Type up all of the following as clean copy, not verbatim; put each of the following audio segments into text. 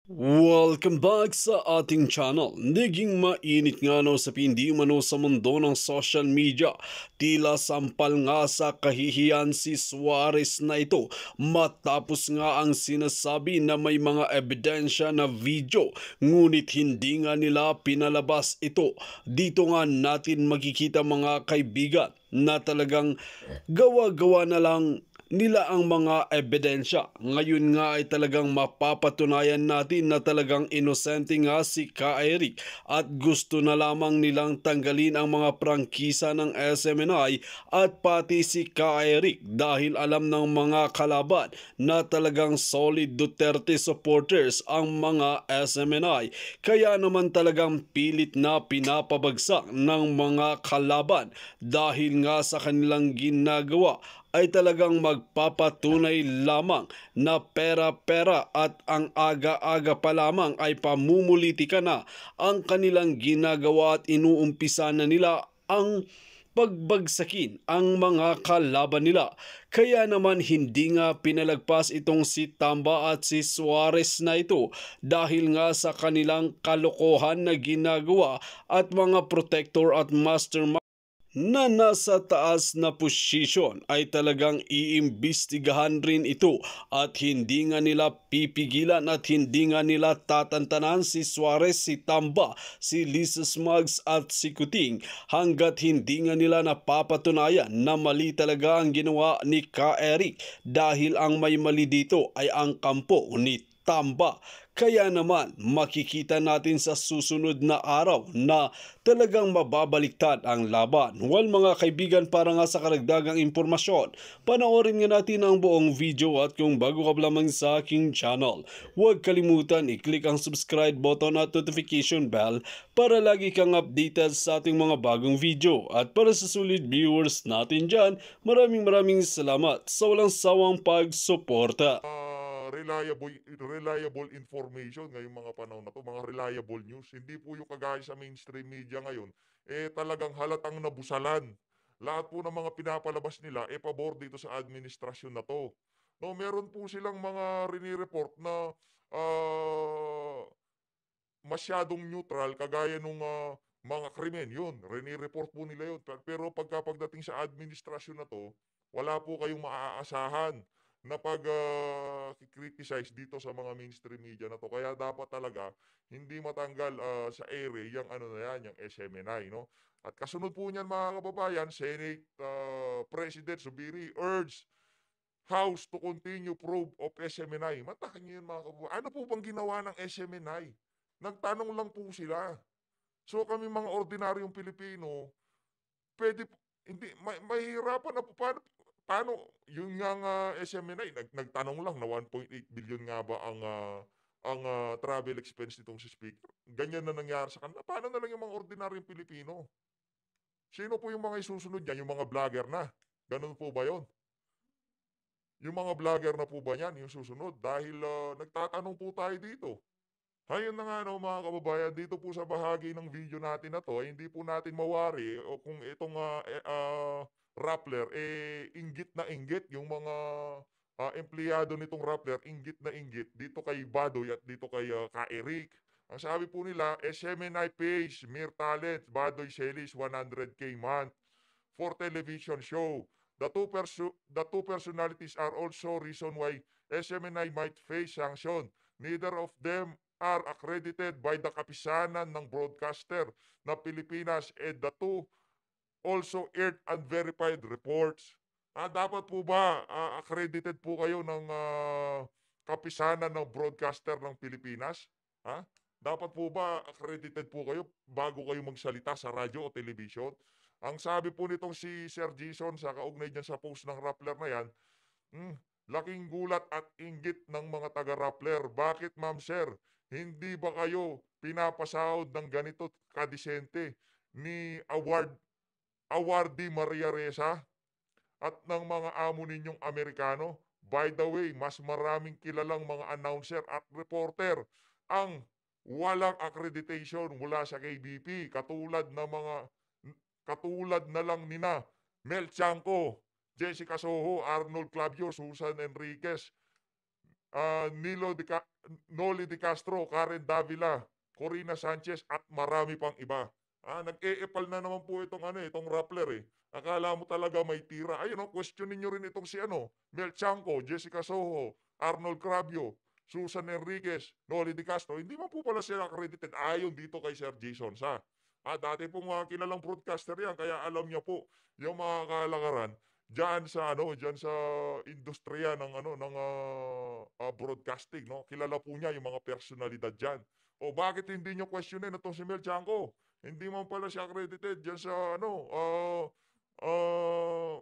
Welcome back sa ating channel. Naging mainit nga sa hindi umano sa mundo ng social media. Tila sampal nga sa kahihiyan si Suarez na ito matapos nga ang sinasabi na may mga ebidensya na video ngunit hindi nga nila pinalabas ito. Dito nga natin makikita mga kaibigan na talagang gawa-gawa na lang nila ang mga ebidensya. Ngayon nga ay talagang mapapatunayan natin na talagang inosente nga si Ka Eric at gusto na lamang nilang tanggalin ang mga prangkisa ng SMNI at pati si Ka Eric dahil alam ng mga kalaban na talagang solid Duterte supporters ang mga SMNI. Kaya naman talagang pilit na pinapabagsak ng mga kalaban dahil nga sa kanilang ginagawa ay talagang magpapatunay lamang na pera-pera at ang aga-aga pa lamang ay pamumulitika na ang kanilang ginagawa at inuumpisa na nila ang pagbagsakin ang mga kalaban nila. Kaya naman hindi nga pinalagpas itong si Tamba at si Suarez na ito dahil nga sa kanilang kalokohan na ginagawa at mga protector at mastermind na nasa taas na posisyon ay talagang iimbestigahan rin ito at hindi nga nila pipigilan at hindi nga nila tatantanan si Suarez, si Tamba, si Lisa Smugs at si Kuting hanggat hindi nga nila napapatunayan na mali talaga ang ginawa ni Ka Eric dahil ang may mali dito ay ang kampo ni Tamba. Kaya naman makikita natin sa susunod na araw na talagang mababaliktad ang laban. Well mga kaibigan, para nga sa karagdagang impormasyon, panoorin nga natin ang buong video at kung bago ka lamang sa aking channel, huwag kalimutan i-click ang subscribe button at notification bell para lagi kang updated sa ating mga bagong video. At para sa sulit viewers natin dyan, maraming salamat sa walang sawang pagsuporta. Reliable information ngayong mga panahon na to, mga reliable news. Hindi po yung kagaya sa mainstream media ngayon, talagang halatang nabusalan. Lahat po ng mga pinapalabas nila, pabor dito sa administrasyon na to. No, meron po silang mga rini-report na ah, masyadong neutral, kagaya nung mga krimen, yun, rini-report po nila yun. Pero pagdating sa administrasyon na to, wala po kayong maaasahan na criticize dito sa mga mainstream media na to. Kaya dapat talaga hindi matanggal sa ere yung ano na yan, yung SMNI, no? At kasunod po niyan mga kababayan, Senate President Zubiri urged House to continue probe of SMNI. Matakin niyo yun mga kababayan. Ano po bang ginawa ng SMNI? Nagtanong lang po sila. So kami mga ordinaryong Pilipino, pwede, hindi, mahihirapan na po. Paano yung nga SMNI, nagtanong lang na 1.8 billion nga ba ang travel expense nitong si Speaker. Ganyan na nangyari sa kanila. Paano na lang yung mga ordinaryong Pilipino? Sino po yung mga isusunod niyan? Yung mga vlogger na. Ganun po ba yon? Yung mga vlogger na po ba yan yung susunod? Dahil nagtatanong po tayo dito. Ayun na nga no, mga kababayan, dito po sa bahagi ng video natin na to, ay hindi po natin mawari o kung itong Rappler, inggit na inggit yung mga empleyado nitong Rappler, inggit na inggit dito kay Badoy at dito kay Ka Eric. Ang sabi po nila, SMNI pays mere talent, Badoy Celis 100K month for television show. The two personalities are also reason why SMNI might face sanction. Neither of them are accredited by the kapisanan ng broadcaster na Pilipinas, and the two also aired unverified reports. Dapat po ba accredited po kayo ng kapisanan ng broadcaster ng Pilipinas? Ha? Dapat po ba accredited po kayo bago kayo magsalita sa radyo o television? Ang sabi po nitong si Sir Jason sa kaugnay niyan sa post ng Rappler na yan, laking gulat at inggit ng mga taga-Rappler. Bakit ma'am sir, hindi ba kayo pinapasahod ng ganito kadisente ni awardee Maria Reza at ng mga amo ninyong Amerikano? By the way, mas maraming kilalang mga announcer at reporter ang walang accreditation mula sa KBP, katulad na lang nina Mel Chanco, Jessica Soho, Arnold Clavio, Susan Enriquez, Noli De Castro, Karen Davila, Corina Sanchez at marami pang iba. Nag-e-epal na naman po itong Rappler eh. Akala mo talaga may tira. Ayun questionin nyo rin itong si Mel Chanco, Jessica Soho, Arnold Crabio, Susan Enriquez, Noli De Castro. Hindi man po pala sila accredited ayon dito kay Sir Jason Sa. Dati pong mga kilalang broadcaster yan, kaya alam niya po yung mga kalakaran diyan sa industriya ng broadcasting, no? Kilala po niya yung mga personalidad diyan. O bakit hindi niyo questionin itong si Mel Chanco? Hindi man pala siya accredited diyan sa ah,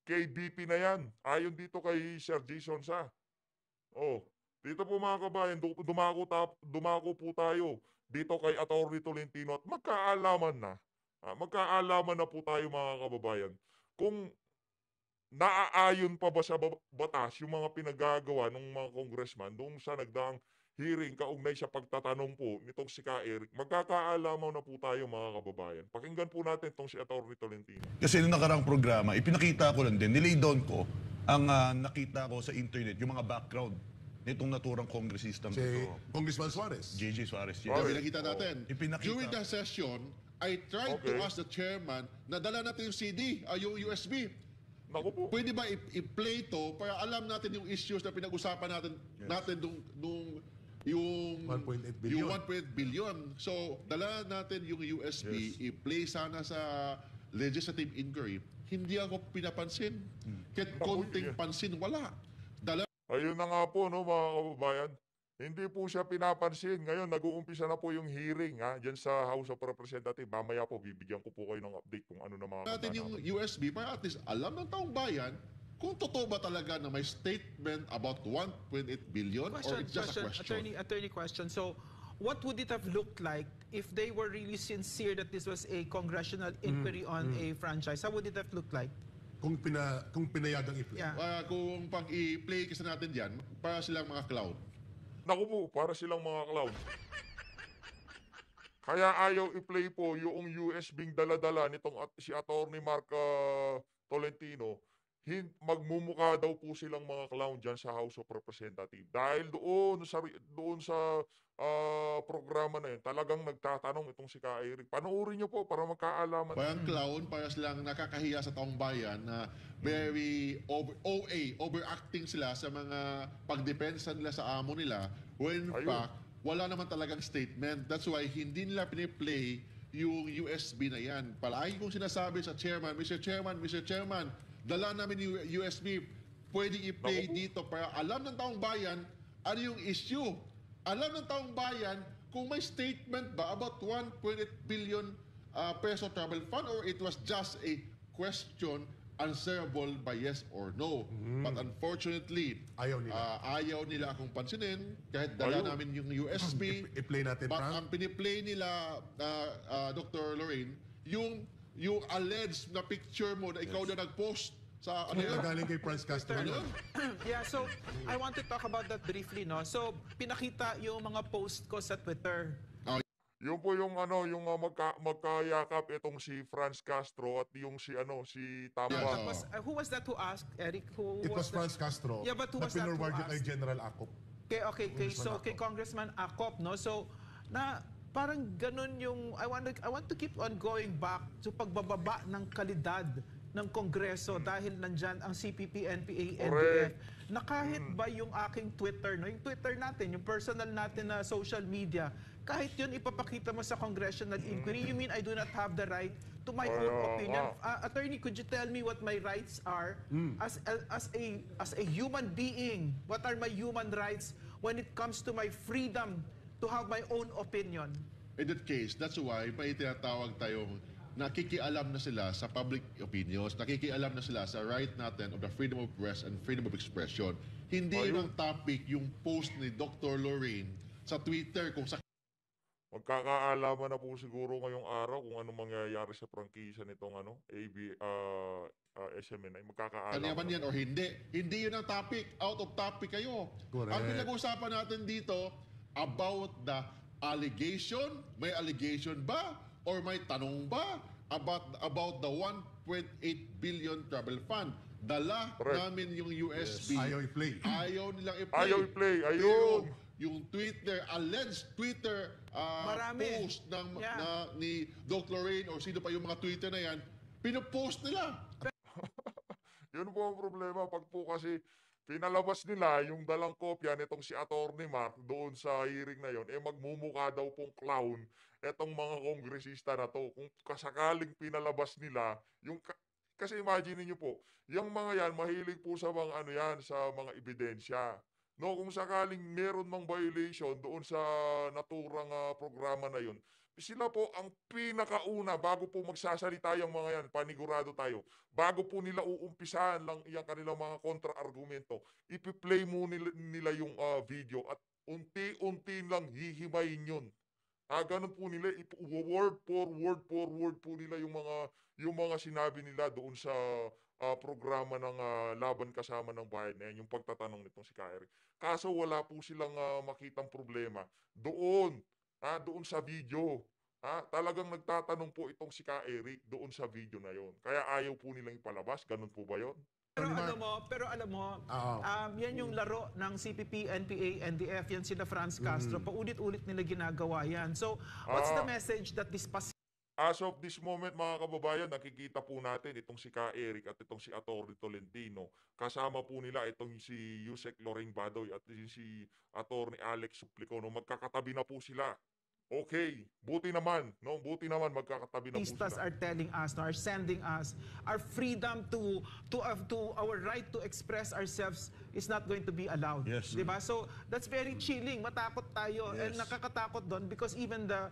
KBP na yan. Ayon dito kay Sir Jason Sa. Oh, dito po mga kabayan, dumako po tayo dito kay Atty. Tolentino at magkaalaman na po tayo mga kababayan. Kung naaayon pa ba sa batas yung mga pinagagawa ng mga congressman doon sa nagdaang hearing kaugnay sa pagtatanong po nitong si Ka Eric, magkakaalaman na po tayo mga kababayan. Pakinggan po natin itong si Atty. Tolentino. Kasi nung nakarang programa, ipinakita ko lang din, nilay down ko ang nakita ko sa internet, yung mga background nitong naturang kongresistang Si ito. Congressman Suarez. JJ Suarez. Oh, Yes. Pinakita natin. Ipinakita. During the session, I tried to Okay. ask the chairman na dala natin yung CD, yung USB. Naku po. Pwede ba i-play to para alam natin yung issues na pinag-usapan natin nung yung 1.8 billion. Yung 1.8 billion. So, dala natin yung USB, i-play sana sa legislative inquiry. Hindi ako pinapansin. Kahit konting pansin, wala. Dala Ayun na nga po, no, mga kababayan. Hindi po siya pinapansin. Ngayon, nag-uumpisa na po yung hearing dyan sa House of Representatives. Mamaya po, bibigyan ko po kayo ng update kung ano na mga natin yung kasama. USB para at least alam ng taong bayan kung totoo ba talaga na may statement about 1.8 billion or it's just a question. Attorney question. So, what would it have looked like if they were really sincere that this was a congressional inquiry on a franchise? How would it have looked like? Kung pinayagang i-play. Yeah. Kung pag i-play kasi natin diyan, para silang mga cloud. Naku po, para silang mga clown. Kaya ayaw i-play po yung USB dala-dala nitong si Atty. Mark Tolentino. Magmumukha daw po silang mga clown dyan sa House of Representatives. Dahil doon sa programa na yun, talagang nagtatanong itong si Ka Eric. Panoorin niyo po para magkaalaman. Parang clown, para silang nakakahiya sa taong bayan na very overacting sila sa mga pagdepensa nila sa amo nila. When in Ayun. fact, wala naman talagang statement. That's why hindi nila piniplay yung USB na yan. Palagi kong sinasabi sa chairman, Mr. Chairman, dala namin yung USB. Pwede i-play dito para alam ng taong bayan ano yung issue. Alam ng taong bayan kung may statement ba about 1.8 billion peso travel fund or it was just a question answerable by yes or no. But unfortunately, Ayaw nila. ayaw nila akong pansinin kahit dala Ayun. namin yung USB. I-play natin, But Frank. ang piniplay nila, Dr. Lorraine, yung alleged na picture mo na ikaw na nag-post sa ano Ano yun? galing kay Franz Castro? Ano yun? yun? Yeah, so I want to talk about that briefly, no? So, pinakita yung mga post ko sa Twitter. Yun po yung magkayakap itong si Franz Castro at yung si Tamba. Who was that who asked, Eric? It was that? Franz Castro Yeah, but who na was that who pinorward niya kay asked? General Acop. Okay, so kay Congressman Acop, no? So, na parang ganun yung I want to keep on going back to pagbababa ng kalidad ng Kongreso dahil nandyan ang CPP, NPA, NDF Correct. na kahit ba yung aking Twitter, no? Yung Twitter natin, yung personal natin na social media, kahit yun ipapakita mo sa congressional inquiry, you mean I do not have the right to my own opinion? Attorney, could you tell me what my rights are as a human being? What are my human rights when it comes to my freedom to have my own opinion? In that case, that's why may tinatawag tayong nakikialam na sila sa public opinions, nakikialam na sila sa right natin of the freedom of press and freedom of expression. Hindi yun ang topic yung post ni Dr. Lorraine sa Twitter kung sa Magkakaalaman na po siguro ngayong araw kung ano mangyayari sa prangkisa nitong SMNI. Magkakaalaman kanya man na yan po. or hindi. Hindi yun ang topic. Out of topic kayo. Correct. Ang pinag-uusapan natin dito about the allegation. May allegation ba? Or may tanong ba about the 1.8 billion travel fund? dala Correct. namin yung USB. Ayaw i-play. Ayaw nilang i-play. Ayaw i-play, ayun. Pero yung Twitter, alleged Twitter Marami. post ng, Yeah. ni Doc Lorraine or sino pa yung mga Twitter na yan, pinopost nila. Yun po ang problema. Pag po kasi pinalabas nila yung dalang kopya nitong si Attorney Mark doon sa hearing na yon, magmumukha daw pong clown etong mga kongresista na to. Kung kasakaling pinalabas nila, kasi imagine niyo po, yung mga yan, mahilig po sa mga ano yan, sa mga ebidensya. No, kung sakaling meron mang violation doon sa naturang programa na yun, sila po ang pinakauna bago po magsasalita yung mga yan, panigurado tayo. Bago po nila uumpisahan lang yung kanilang mga kontra-argumento, ipi-play mo nila yung video at unti-unti lang hihimayin yun. Ganun po nila, word for word po nila yung mga sinabi nila doon sa programa ng Laban Kasama ng Bayan na yan, yung pagtatanong nitong si Kyrie. Kaso wala po silang makitang problema doon sa video. Talagang nagtatanong po itong si Eric doon sa video na yon. Kaya ayaw po nilang ipalabas. Ganun po ba yon? Pero alam mo, Oo. yan yung laro ng CPP, NPA, NDF, yan sila Franz Castro. Paulit-ulit nila ginagawa yan. So, what's the message that this As of this moment, mga kababayan, nakikita po natin itong si Eric at itong si Atty. Tolentino. Kasama po nila itong si Yusek Lorraine Badoy at si Atty. Alex Suplico. No, magkakatabi na po sila. Okay, buti naman, no? Buti naman magkakatabi na po artistas sila. are telling us, are sending us, our freedom to our right to express ourselves is not going to be allowed. Yes. Diba? So, that's very chilling. Matakot tayo. And Yes. nakakatakot doon because even the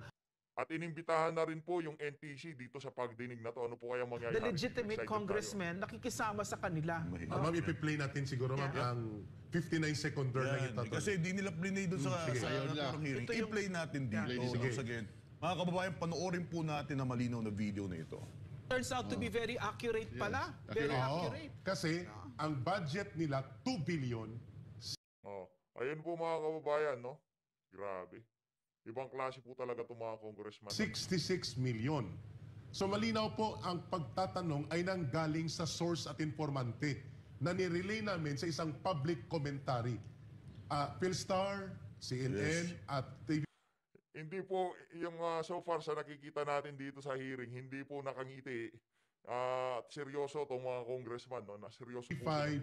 At inimbitahan na rin po yung NTC dito sa pagdinig na to. Ano po kaya mangyayari? legitimate Excited congressmen nakikisama sa kanila. Ma'am, ipi-play natin siguro, ma'am, ang 59-second version ng Yan. ito. Kasi di nila plinay doon sa Sige. Ayaw nila. naturang hearing. Ito yung- I-play natin dito. Play Sige. dito. Again. Mga kababayan, panoorin po natin ang malinaw na video na ito. Turns out to be very accurate pala. Very Oo. accurate. Kasi ang budget nila 2 billion. Oh, ayun po mga kababayan, no? Grabe. Ibang klase po talaga itong mga congressman. 66 million. So malinaw po ang pagtatanong ay nanggaling sa source at informante na nirelay namin sa isang public commentary. Philstar, CNN, at TV. Hindi po, yung so far sa nakikita natin dito sa hearing, hindi po nakangiti. At seryoso itong mga congressman, no? Na seryoso po. 5,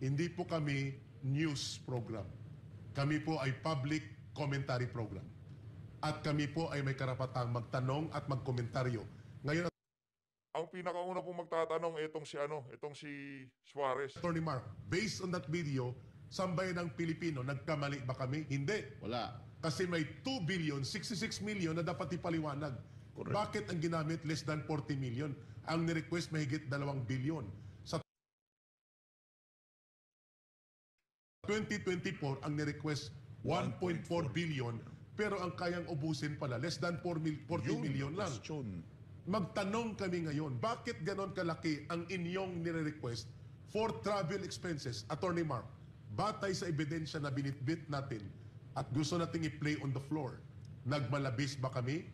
hindi po kami news program. Kami po ay public commentary program. At kami po ay may karapatang magtanong at magkomentaryo. Ngayon, Ang pinakauna po magtatanong itong si Suarez. Attorney Mark, based on that video, sambayan ng Pilipino, nagkamali ba kami? Hindi. Wala. Kasi may 2 billion, 66 million na dapat ipaliwanag. Bakit ang ginamit less than 40 million? Ang nirequest mahigit 2 billion. Sa 2024, ang nirequest 1.4 billion, pero ang kayang ubusin pala, less than 40 million lang. Question. Magtanong kami ngayon, bakit ganon kalaki ang inyong nire-request for travel expenses, Attorney Mark? Batay sa ebidensya na binitbit natin at gusto nating i-play on the floor, nagmalabis ba kami?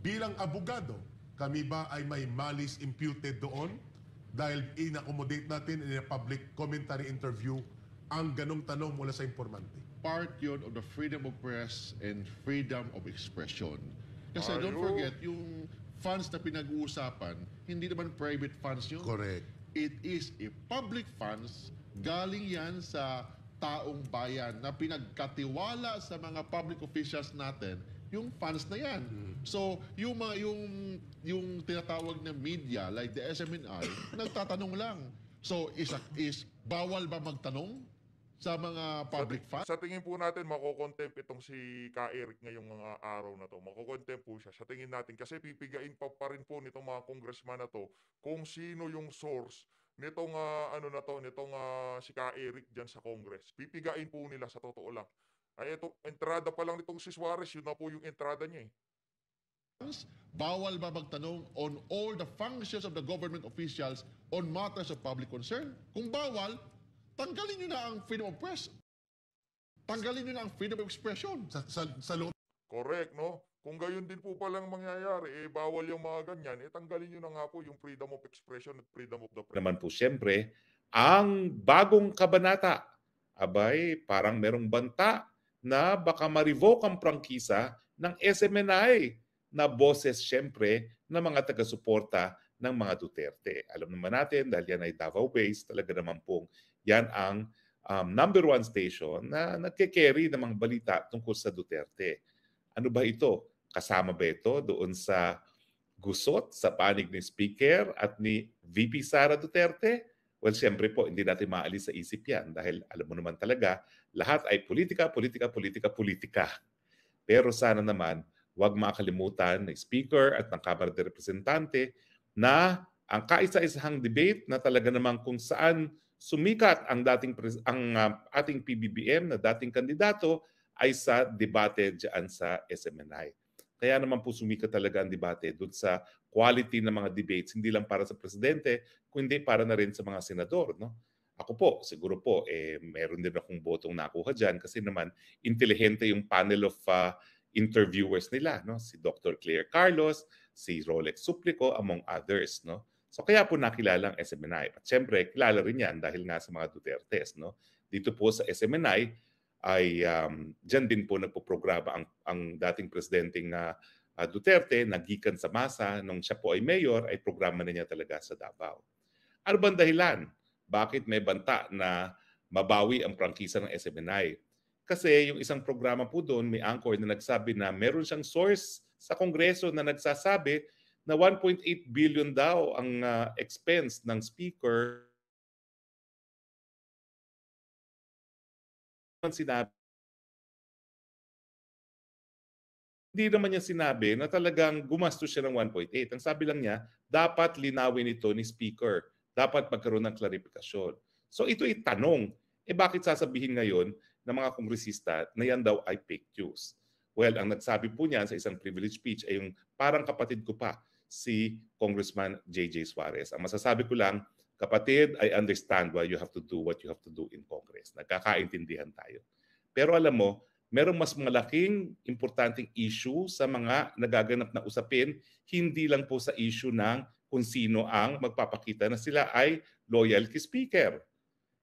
Bilang abogado, kami ba ay may malice imputed doon? Dahil in-accommodate natin in a public commentary interview ang ganong tanong mula sa informante. Part yun of the freedom of press and freedom of expression. Kasi don't Ayun. forget, yung funds na pinag-uusapan, hindi naman private funds yun. Correct. It is a public funds. Galing yan sa taong bayan na pinagkatiwala sa mga public officials natin yung funds na yan. So, yung mga yung tinatawag na media like the SMNI, nagtatanong lang. So, is bawal ba magtanong sa mga public funds? Sa tingin po natin, makokontempt itong si Eric ngayong mga araw na to. Makokontempt po siya. Sa tingin natin, kasi pipigain pa rin po nitong mga congressman na to kung sino yung source nitong nitong si Eric diyan sa Congress. Pipigain po nila sa totoo lang. Ay ito, entrada pa lang nitong si Suarez, yun na po yung entrada niya eh. Bawal ba magtanong on all the functions of the government officials on matters of public concern? Kung bawal, tanggalin nyo na ang freedom of press. Tanggalin nyo na ang freedom of expression. Sa loob Correct, no? Kung gayon din po palang mangyayari, bawal yung mga ganyan, tanggalin nyo na nga po yung freedom of expression at freedom of the press. Naman po siyempre, ang bagong kabanata, abay, parang merong banta na baka ma-revoke ang prangkisa ng SMNI na boses siyempre ng mga taga-suporta ng mga Duterte. Alam naman natin, dahil yan ay Davao-based, talaga naman pong yan ang number one station na nagke-carry ng mga balita tungkol sa Duterte. Ano ba ito? Kasama ba ito doon sa gusot sa panig ni Speaker at ni VP Sara Duterte? Well, siyempre po, hindi natin maalis sa isip yan dahil alam mo naman talaga, lahat ay politika, politika, politika, politika. Pero sana naman, huwag makalimutan ng Speaker at ng Kamara de Representante na ang kaisa-isahang debate na talaga naman kung saan sumikat ang ating PBBM na dating kandidato ay sa debate diyan sa SMNI. Kaya naman po sumikat talaga ang debate doon sa quality ng mga debates, hindi lang para sa presidente, kundi para na rin sa mga senador. No? Ako po, siguro po, meron din akong botong nakuha dyan kasi naman intelihente yung panel of interviewers nila. No? Si Dr. Claire Carlos, si Rolex Suplico, among others. No? So kaya po nakilala ang SMNI. At syempre, kilala rin yan dahil nga sa mga Dutertes. No? Dito po sa SMNI, ay dyan din po nagpo-programa ang dating presidenteng Duterte, nagikan sa masa, nung siya po ay mayor, ay programa na niya talaga sa Davao. Ano bang dahilan? Bakit may banta na mabawi ang prangkisa ng SMNI? Kasi yung isang programa po doon, may anchor na nagsabi na meron siyang source sa Kongreso na nagsasabi na 1.8 billion daw ang expense ng speaker. Sinabi, hindi naman niya sinabi na talagang gumastos siya ng 1.8. Ang sabi lang niya, dapat linawin ito ni Speaker. Dapat magkaroon ng klarifikasyon. So ito ay tanong, bakit sasabihin ngayon ng mga kongresista na yan daw ay fake news? Well, ang nagsabi po niyan sa isang privilege speech ay yung parang kapatid ko pa, si Congressman J.J. Suarez. Ang masasabi ko lang, kapatid, I understand why you have to do what you have to do in Congress. Nagkakaintindihan tayo. Pero alam mo, merong mas malaking importanteng issue sa mga nagaganap na usapin, hindi lang po sa issue ng kung sino ang magpapakita na sila ay loyal kay Speaker.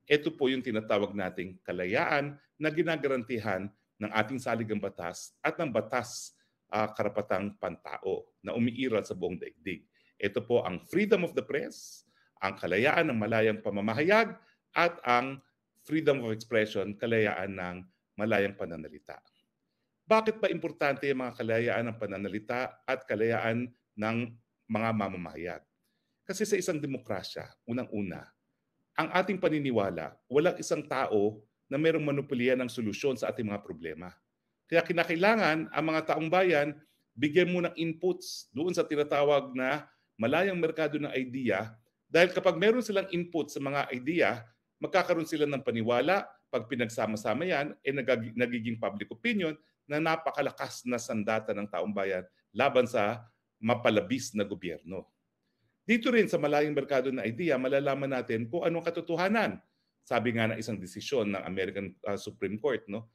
Ito po yung tinatawag nating kalayaan na ginagarantihan ng ating saligang batas at ng batas karapatang pantao na umiiral sa buong daigdig. Ito po ang freedom of the press, ang kalayaan ng malayang pamamahayag at ang freedom of expression, kalayaan ng malayang pananalita. Bakit ba importante ang mga kalayaan ng pananalita at kalayaan ng mga mamamahayag? Kasi sa isang demokrasya, unang-una, ang ating paniniwala, walang isang tao na mayroong monopolya ng solusyon sa ating mga problema. Kaya kinakailangan ang mga taong bayan, bigyan mo ng inputs doon sa tinatawag na malayang merkado ng idea. Dahil kapag meron silang input sa mga idea, magkakaroon sila ng paniwala. Pag pinagsama-sama yan, nagiging public opinion na napakalakas na sandata ng taong bayan laban sa mapalabis na gobyerno. Dito rin sa malayang merkado ng idea, malalaman natin kung anong katotohanan. Sabi nga ng isang desisyon ng American Supreme Court, no?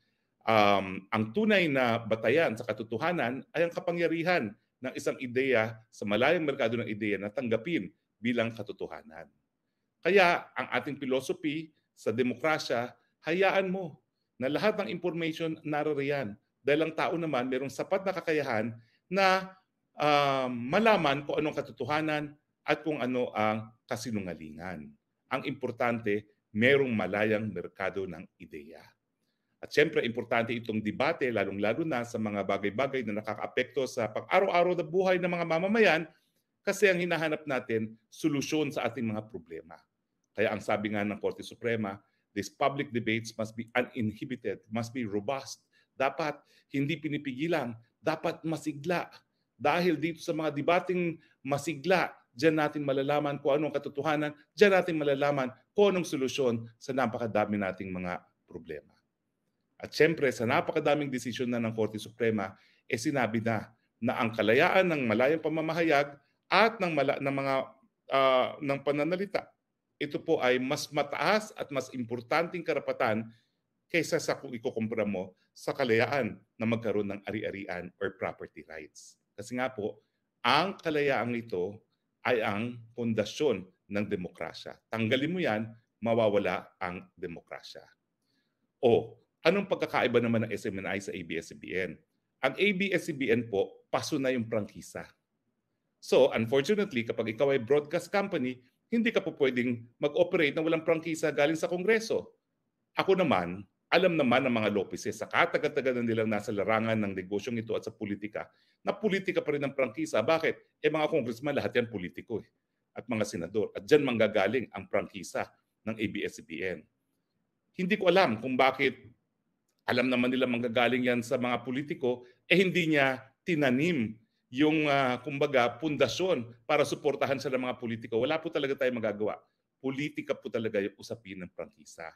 Ang tunay na batayan sa katotohanan ay ang kapangyarihan ng isang ideya sa malayang merkado ng ideya na tanggapin bilang katotohanan. Kaya ang ating philosophy sa demokrasya, hayaan mo na lahat ng information naririyan. Dahil ang tao naman mayroong sapat na kakayahan na malaman kung anong katotohanan at kung ano ang kasinungalingan. Ang importante, mayroong malayang merkado ng ideya. At siyempre, importante itong debate, lalong-lalo na sa mga bagay-bagay na nakakaapekto sa pang-araw-araw na buhay ng mga mamamayan kasi ang hinahanap natin, solusyon sa ating mga problema. Kaya ang sabi nga ng Korte Suprema, these public debates must be uninhibited, must be robust. Dapat hindi pinipigilan, dapat masigla. Dahil dito sa mga debating masigla, diyan natin malalaman kung anong katotohanan, diyan natin malalaman kung anong solusyon sa napakadami nating mga problema. At siyempre, sa napakadaming desisyon na ng Korte Suprema, sinabi na ang kalayaan ng malayang pamamahayag at ng pananalita, ito po ay mas mataas at mas importanteng karapatan kaysa sa kung ikukumpara mo sa kalayaan na magkaroon ng ari-arian or property rights. Kasi nga po, ang kalayaang ito ay ang pundasyon ng demokrasya. Tanggalin mo yan, mawawala ang demokrasya. O, anong pagkakaiba naman ng SMNI sa ABS-CBN? Ang ABS-CBN po, paso na yung prangkisa. So, unfortunately, kapag ikaw ay broadcast company, hindi ka po pwedeng mag-operate na walang prangkisa galing sa Kongreso. Ako naman, alam naman ng mga Lopezes sa katagal-tagal na nilang nasa larangan ng negosyong ito at sa politika, na politika pa rin ang prangkisa. Bakit? Mga congressman, lahat yan politiko at mga senador. At dyan manggagaling ang prangkisa ng ABS-CBN. Hindi ko alam kung bakit alam naman nila manggagaling yan sa mga politiko, hindi niya tinanim yung kumbaga pundasyon para suportahan sa mga politiko. Wala po talaga tayong magagawa. Politika po talaga yung usapin ng prangkisa.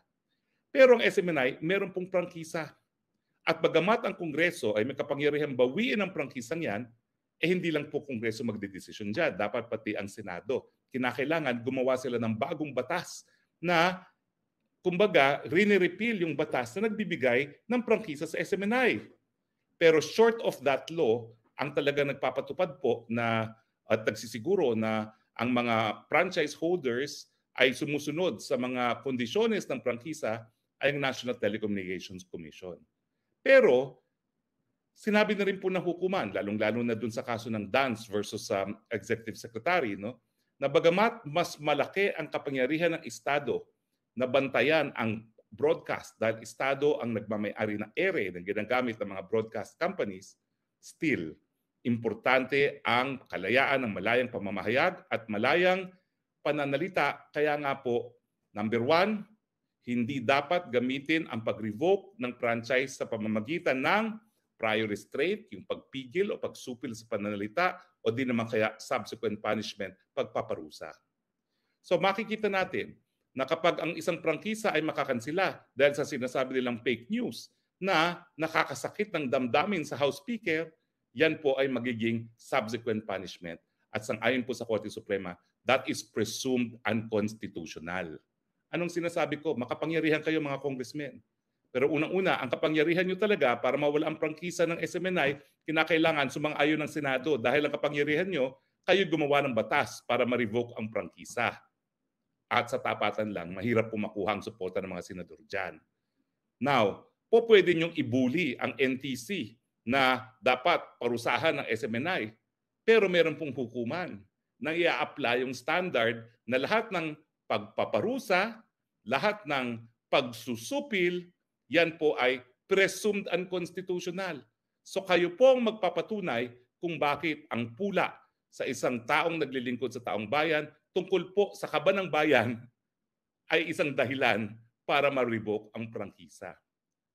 Pero ang SMNI, meron pong prangkisa. At bagamat ang Kongreso ay may kapangyarihang bawiin ang prangkisang yan, hindi lang po Kongreso magdedesisyon dyan. Dapat pati ang Senado. Kinakailangan gumawa sila ng bagong batas na kumbaga rini-repeal yung batas na nagbibigay ng prangkisa sa SMNI. Pero short of that law, ang talaga nagpapatupad po na at nagsisiguro na ang mga franchise holders ay sumusunod sa mga kondisyones ng prangkisa ay ang National Telecommunications Commission. Pero sinabi na rin po ng hukuman, lalong-lalo na dun sa kaso ng Dance versus Executive Secretary, no, na bagamat mas malaki ang kapangyarihan ng Estado na bantayan ang broadcast dahil Estado ang nagmamay-ari ng ere na ginagamit ng mga broadcast companies, still, importante ang kalayaan ng malayang pamamahayag at malayang pananalita. Kaya nga po, number 1, hindi dapat gamitin ang pag-revoke ng franchise sa pamamagitan ng prior restraint, yung pagpigil o pagsupil sa pananalita, o di naman kaya subsequent punishment, pagpaparusa. So makikita natin na kapag ang isang prangkisa ay makakansila dahil sa sinasabi nilang fake news na nakakasakit ng damdamin sa House Speaker, yan po ay magiging subsequent punishment. At sang-ayon po sa Korte Suprema, that is presumed unconstitutional. Anong sinasabi ko? Makapangyarihan kayo mga congressmen. Pero unang-una, ang kapangyarihan nyo talaga para mawala ang prangkisa ng SMNI, kinakailangan sumang-ayon ng Senado dahil ang kapangyarihan nyo, kayo gumawa ng batas para ma-revoke ang prangkisa. At sa tapatan lang, mahirap po makuha ang suporta ng mga senador dyan. Now, po pwede nyong ibuli ang NTC na dapat parusahan ng SMNI. Pero meron pong hukuman na i-apply yung standard na lahat ng pagpaparusa, lahat ng pagsusupil, yan po ay presumed unconstitutional. So kayo po ang magpapatunay kung bakit ang pula sa isang taong naglilingkod sa taong bayan tungkol po sa kaban ng bayan ay isang dahilan para ma-revoke ang prangkisa.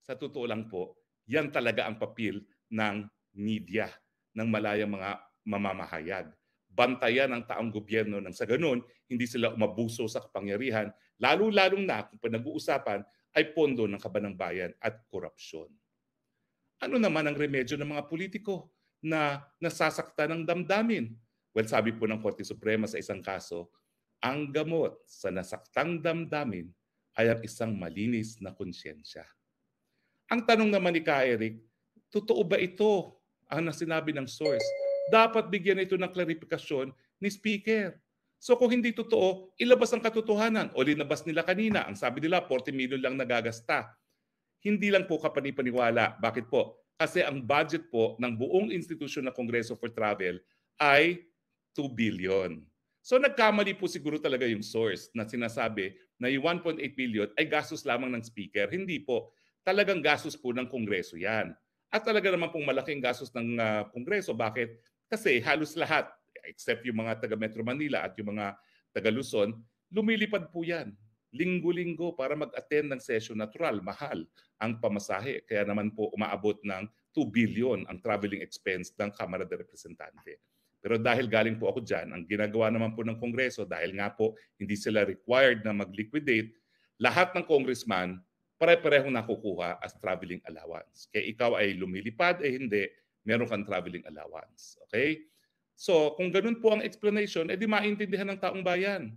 Sa totoo lang po, yan talaga ang papel ng media, ng malayang mga mamamahayag. Bantayan ang taong gobyerno nang sa ganun, hindi sila umabuso sa kapangyarihan, lalo-lalong na kung pinag-uusapan ay pondo ng kaban ng bayan at korupsyon. Ano naman ang remedyo ng mga politiko na nasasaktan ng damdamin? Well, sabi po ng Korte Suprema sa isang kaso, ang gamot sa nasaktang damdamin ay ang isang malinis na konsyensya. Ang tanong naman ni Ka Eric, totoo ba ito ang sinabi ng source? Dapat bigyan ito ng klarifikasyon ni Speaker. So kung hindi totoo, ilabas ang katotohanan. O linabas nila kanina, ang sabi nila 40 million lang nagagasta. Hindi lang po kapanipaniwala. Bakit po? Kasi ang budget po ng buong institusyon ng Kongreso for Travel ay 2 billion. So nagkamali po siguro talaga yung source na sinasabi na yung 1.8 billion ay gastos lamang ng Speaker. Hindi po. Talagang gastos po ng Kongreso yan. At talaga naman pong malaking gastos ng Kongreso. Bakit? Kasi halos lahat, except yung mga taga Metro Manila at yung mga taga Luzon, lumilipad po yan. Linggo-linggo para mag-attend ng session natural. Mahal ang pamasahe. Kaya naman po umaabot ng 2 billion ang traveling expense ng Kamara de Representante. Pero dahil galing po ako dyan, ang ginagawa naman po ng Kongreso, dahil nga po hindi sila required na mag-liquidate, lahat ng congressman pare-parehong nakukuha as traveling allowance. Kaya ikaw ay lumilipad, hindi, meron kang traveling allowance. Okay? So, kung ganun po ang explanation, edi maintindihan ng taong bayan.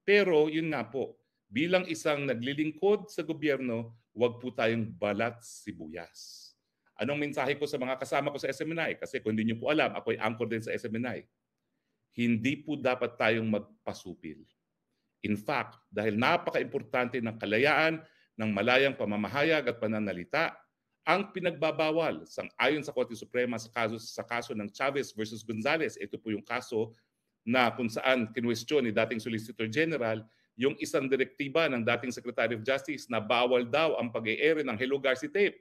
Pero, yun nga po, bilang isang naglilingkod sa gobyerno, huwag po tayong balat sibuyas. Anong mensahe ko sa mga kasama ko sa SMNI? Kasi kung hindi niyo po alam, ako'y anchor din sa SMNI. Hindi po dapat tayong magpasupil. In fact, dahil napaka-importante ng kalayaan ng malayang pamamahayag at pananalita, ang pinagbabawal ayon sa Korte Suprema sa kaso ng Chavez versus Gonzales, ito po yung kaso na kung saan kinwestiyon ni dating Solicitor General yung isang direktiba ng dating Secretary of Justice na bawal daw ang pag-e-air ng Hello Garci tape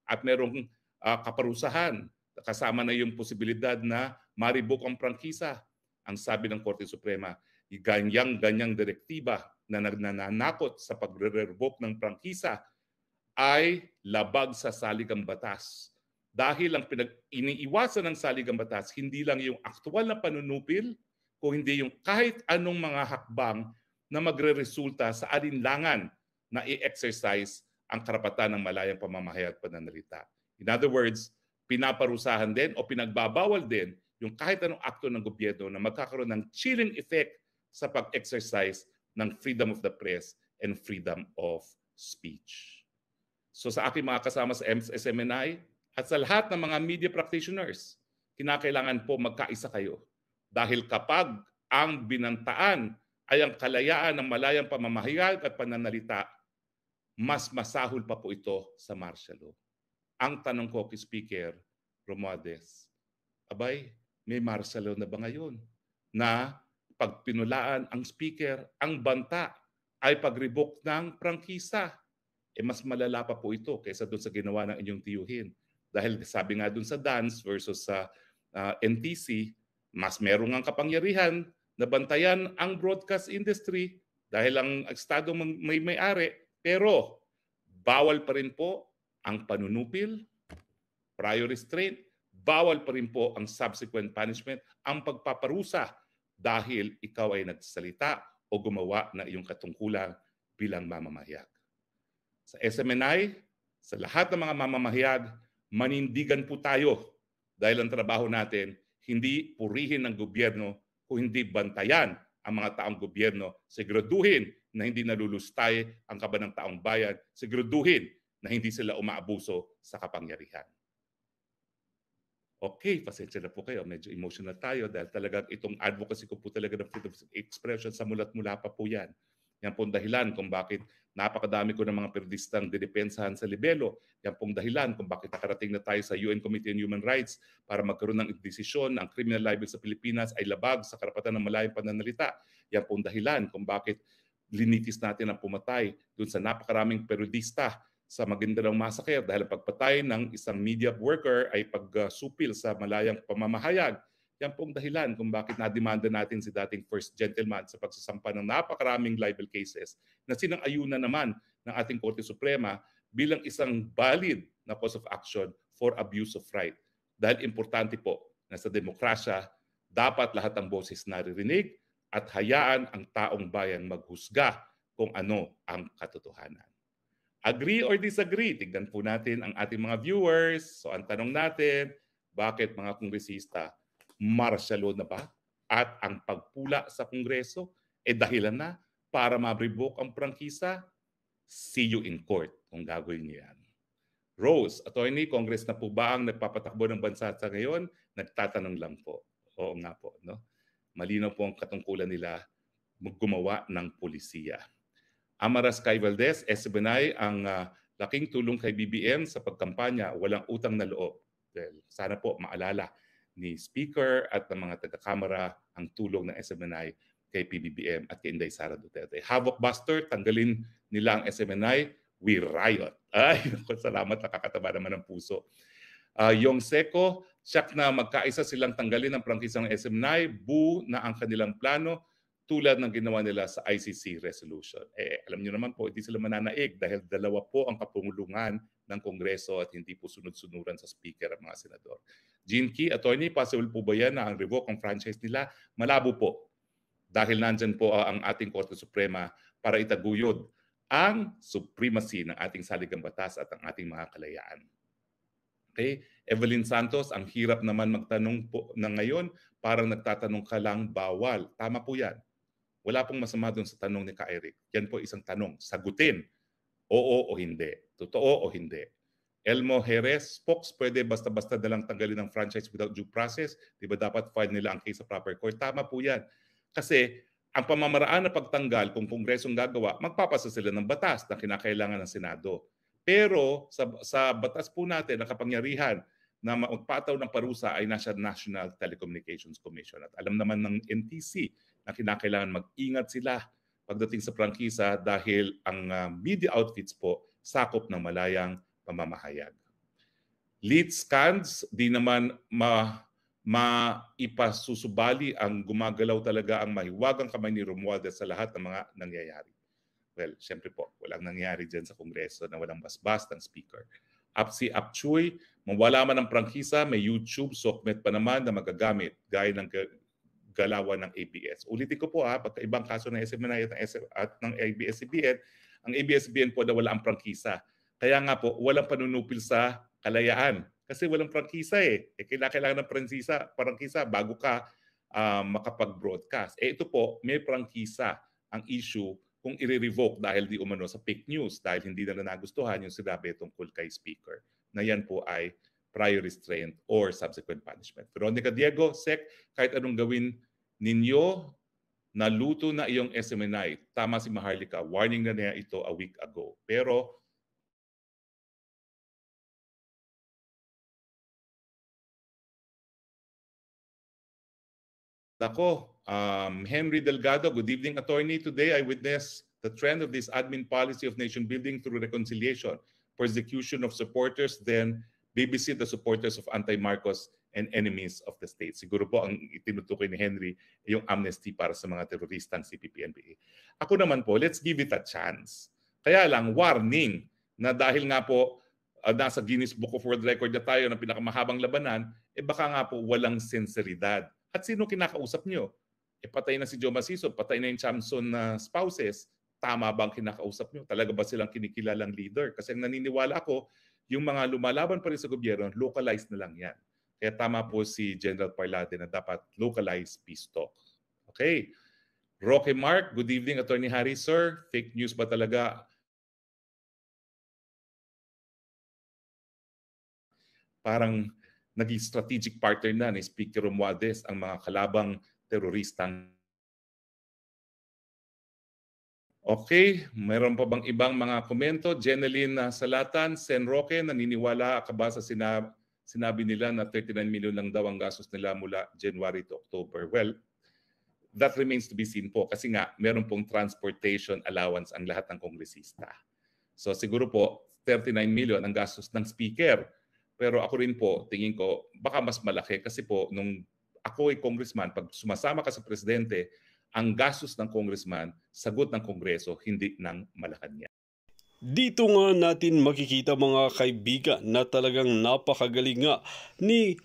at merong kaparusahan kasama na yung posibilidad na ma-revoke ang prangkisa. Ang sabi ng Korte Suprema, ganyang direktiba na nagnanakot sa pagre-revoke ng prangkisa ay labag sa saligang batas. Dahil ang iniiwasan ng saligang batas, hindi lang yung aktual na panunupil, kung hindi yung kahit anong mga hakbang na magre-resulta sa alinlangan na i-exercise ang karapatan ng malayang pamamahayag at pananalita. In other words, pinaparusahan din o pinagbabawal din yung kahit anong akto ng gobyerno na magkakaroon ng chilling effect sa pag-exercise ng freedom of the press and freedom of speech. So sa aking mga kasama sa SMNI at sa lahat ng mga media practitioners, kinakailangan po magkaisa kayo. Dahil kapag ang binantaan ay ang kalayaan ng malayang pamamahayag at pananalita, mas masahol pa po ito sa martial law. Ang tanong ko kay Speaker Romualdez, abay, may martial law na ba ngayon na pag pinulaan ang Speaker, ang banta ay pag-revoke ng prangkisa? Mas malala pa po ito kaysa doon sa ginawa ng inyong tiyuhin. Dahil sabi nga doon sa DANS versus sa NTC, mas merong ang kapangyarihan na bantayan ang broadcast industry dahil ang estado may-ari, pero bawal pa rin po ang panunupil, prior restraint, bawal pa rin po ang subsequent punishment, ang pagpaparusa dahil ikaw ay nagsalita o gumawa na iyong katungkulan bilang mamamahayag. Sa SMNI, sa lahat ng mga mamamahayag, manindigan po tayo dahil ang trabaho natin, hindi purihin ng gobyerno kung hindi bantayan ang mga taong gobyerno, siguraduhin na hindi nalulustay ang kaban ng taong bayan, siguraduhin na hindi sila umaabuso sa kapangyarihan. Okay, pasensya na po kayo. Medyo emotional tayo dahil talagang itong advocacy ko po talaga ng freedom of expression sa mula't mula pa po yan. Yan pong dahilan kung bakit napakadami ko ng mga periodistang didepensahan sa libelo. Yan pong dahilan kung bakit nakarating na tayo sa UN Committee on Human Rights para magkaroon ng desisyon na ang criminal libel sa Pilipinas ay labag sa karapatan ng malayang pananalita. Yan pong dahilan kung bakit linitis natin ang pumatay doon sa napakaraming periodista sa Maguindanao Massacre dahil ang pagpatay ng isang media worker ay pagsupil sa malayang pamamahayag. Yan pong dahilan kung bakit nademanda natin si dating First Gentleman sa pagsasampa ng napakaraming libel cases na sinang-ayunan naman ng ating Korte Suprema bilang isang valid na cause of action for abuse of right. Dahil importante po na sa demokrasya, dapat lahat ng boses naririnig at hayaan ang taong bayan maghusga kung ano ang katotohanan. Agree or disagree? Tignan po natin ang ating mga viewers. So ang tanong natin, bakit mga kongresista, martial law na ba? At ang pagpula sa kongreso, dahilan na para ma-revoke ang prangkisa? See you in court kung gagawin niyo yan. Rose, attorney, Congress na po ba ang nagpapatakbo ng bansa sa ngayon? Nagtatanong lang po. Oo nga po. No? Malinaw po ang katungkulan nila gumawa ng polisiya. Amaras Kay Valdez, SBNI, ang laking tulong kay BBM sa pagkampanya, walang utang na loob. Well, sana po maalala ni Speaker at ng mga taga-kamara ang tulong ng SMNI kay PBBM at kay Inday Sara Duterte. Havoc Buster, tanggalin nila ang SMNI, we riot. Ay, salamat, nakakataba naman ng puso. Yung Seco, siyak na magkaisa silang tanggalin ang prangkisang SMNI, buo na ang kanilang plano, tulad ng ginawa nila sa ICC resolution. Alam niyo naman po, hindi sila mananaig dahil dalawa po ang kapungulungan ng Kongreso at hindi po sunod-sunuran sa Speaker at mga Senador. Gene Key, attorney, possible po ba yan na ang revoke ang franchise nila? Malabo po. Dahil nandyan po ang ating Korte Suprema para itaguyod ang supremacy ng ating saligang batas at ang ating mga kalayaan. Okay? Evelyn Santos, ang hirap naman magtanong po na ngayon, parang nagtatanong ka lang, bawal. Tama po yan. Wala pong masama doon sa tanong ni Ka-Eric. Yan po isang tanong. Sagutin, oo o hindi. Totoo o hindi? Elmo Jerez, Fox, pwede basta-basta dalang tanggalin ng franchise without due process. Di ba dapat file nila ang case sa proper court? Tama po yan. Kasi ang pamamaraan na pagtanggal, kung kongresong gagawa, magpapasa sila ng batas na kinakailangan ng Senado. Pero sa batas po natin, ang kapangyarihan na magpataw ng parusa ay nasa National Telecommunications Commission. At alam naman ng NTC na kinakailangan mag-ingat sila pagdating sa prangkisa dahil ang media outfits po sakop ng malayang pamamahayag. Lead scans, di naman maipasusubali ang gumagalaw talaga ang mahiwagang kamay ni Romualdez sa lahat ng mga nangyayari. Well, siyempre po, walang nangyayari dyan sa Kongreso na walang basbas ng Speaker. Apsi Apchuy, mawala man ang prangkisa, may YouTube, sokmet pa naman na magagamit gaya ng galawan ng ABS. Ulitin ko po pagka ibang kaso ng SMNI at ng ABS-CBN, ang ABS-CBN po na wala ang prangkisa. Kaya nga po, walang panunupil sa kalayaan. Kasi walang prangkisa eh. Kailangan ng prangkisa bago ka makapag-broadcast. Ito po, may prangkisa ang issue kung i-revoke dahil di umano sa fake news, dahil hindi na nagustuhan yung sinabi tungkol kay Speaker. Na yan po ay prior restraint or subsequent punishment. Veronica Diego, Sec, kahit anong gawin ninyo, naluto na iyong SMNI. Tama si Maharlika, warning na niya ito a week ago. Pero Henry Delgado, good evening, attorney. Today I witnessed the trend of this admin policy of nation building through reconciliation, persecution of supporters, then babysit the supporters of anti-Marcos and enemies of the state. Siguro po ang itinutukoy ni Henry yung amnesty para sa mga teroristang CPP-NPA. Ako naman po, let's give it a chance. Kaya lang, warning na dahil nga po nasa Guinness Book of World Record na tayo ng pinakamahabang labanan, baka nga po walang sinseridad. At sino kinakausap nyo? Patay na si Joe Maciso, patay na yung Chamson na spouses. Tama ba ang kinakausap nyo? Talaga ba silang kinikilalang leader? Kasi ang naniniwala ako, yung mga lumalaban pa rin sa gobyerno, localized na lang yan. Kaya tama po si General Parlade na dapat localized peace talk. Okay. Roque Mark, good evening, Attorney Harry. Sir, fake news ba talaga? Parang naging strategic partner na ni Speaker Romualdez ang mga kalabang teroristang. Okay, mayroon pa bang ibang mga komento? Jeneline Salatan, Sen Roque, naniniwala ka ba sa sinabi nila na 39 million lang daw ang gastos nila mula January to October? Well, that remains to be seen po kasi nga meron pong transportation allowance ang lahat ng kongresista. So siguro po 39 million ang gastos ng speaker. Pero ako rin po, tingin ko, baka mas malaki kasi po nung ako ay congressman, pag sumasama ka sa presidente, ang gastos ng congressman, sagot ng Kongreso, hindi ng Malacanang. Dito nga natin makikita mga kaibigan na talagang napakagaling nga ni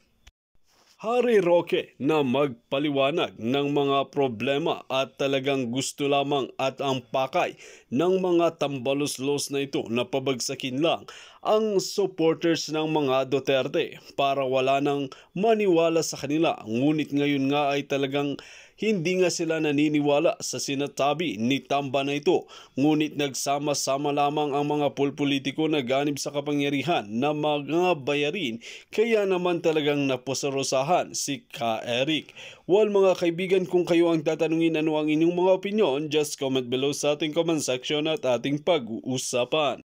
Harry Roque na magpaliwanag ng mga problema at talagang gusto lamang at ang pakay ng mga tambalos-los na ito na pabagsakin lang ang supporters ng mga Duterte para wala nang maniwala sa kanila. Ngunit ngayon nga ay talagang hindi nga sila naniniwala sa sinasabi ni Tamba na ito. Ngunit nagsama-sama lamang ang mga politiko na ganib sa kapangyarihan na mga bayarin. Kaya naman talagang napusarosahan si Ka Eric. Well mga kaibigan, kung kayo ang tatanungin ano ang inyong mga opinion, just comment below sa ating comment section at ating pag-uusapan.